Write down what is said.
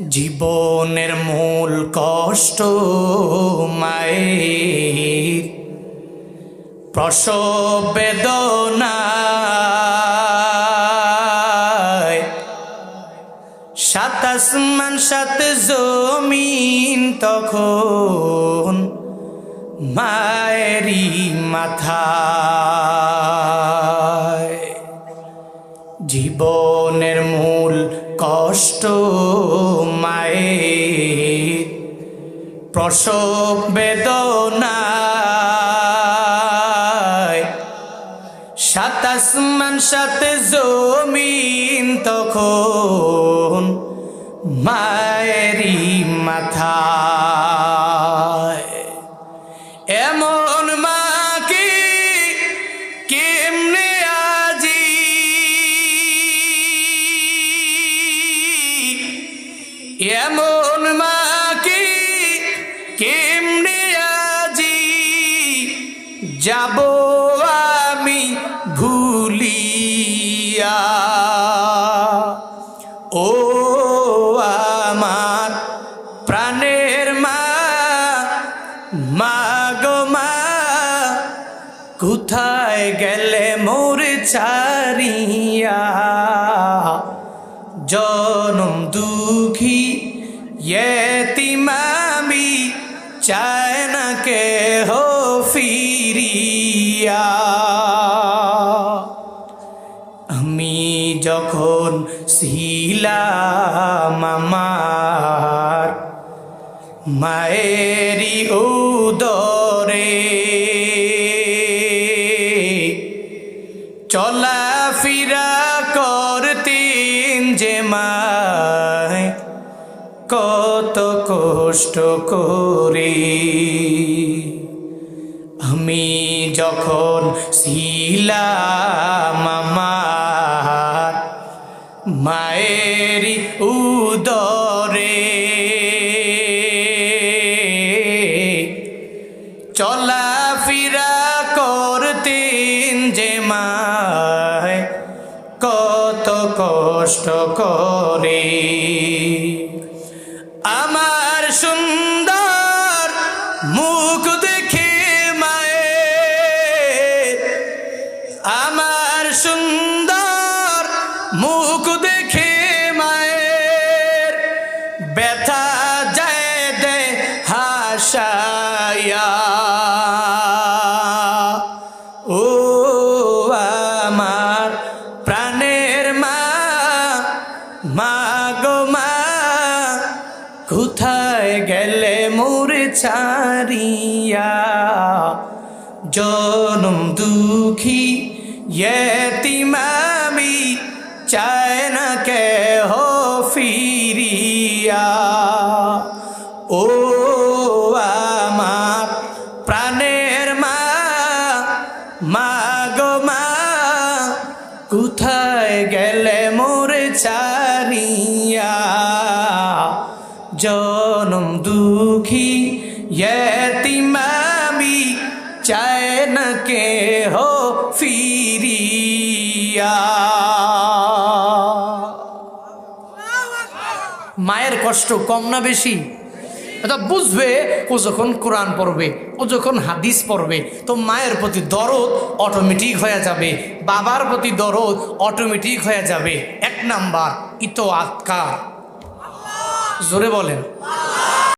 জীবনের মূল কষ্ট মায়ের প্রসব বেদনায়, সাত আসমান সাত জমিন তখন মায়েরই মাথায়। জীবনের মূল কষ্ট মায়ের প্রসব বেদনায়, সাত আসমান সাত জমিন তখন মায়েরই মাথায়। এমন মাকে কেমনে আজি এমন মাকে কেমনে আজি যাব আমি ভুলিয়া। ও আমার প্রাণের মা, মা গো মা, কোথায় গেলে মোর ছাড়িয়া। জনম দুঃখী ইয়েতিম আমি, চায় না কেহ ফিরিয়া। আমি যখন ছিলাম আমার মায়েরই উদরে, চলাফেরা করতেন যে মায় কত কষ্ট করে। আমি যখন ছিলাম আমার মায়েরই উদরে, চলাফেরা করতেন যে মায় কত কষ্ট করে। আমার সুন্দর মুখ দেখে মায়ের, আমার সুন্দর মুখ দেখে মায়ের ব্যথা যায় দে হাসায়া। ও আমার প্রাণের মা, মা গো মা, কোথায় গেলে মোর ছাড়িয়া। জনম দুঃখী ইয়েতিম আমি, চায় না কেহ ফিরিয়া। ও আমার প্রাণের মা, মা গো মা, কোথায় গেলে মোর ছাড়িয়া। জনম দুঃখী ইয়েতিম আমি, চায় না কেহ ফিরিয়া। মায়ের কষ্ট কম না বেশি? এটা বুঝবে ও যখন কোরআন পড়বে, ও যখন হাদিস পড়বে, তো মায়ের প্রতি দরদ অটোমেটিক হয়ে যাবে, বাবার প্রতি দরদ অটোমেটিক হয়ে যাবে। এক নাম্বার ইতো আতকার, জোরে বলেন।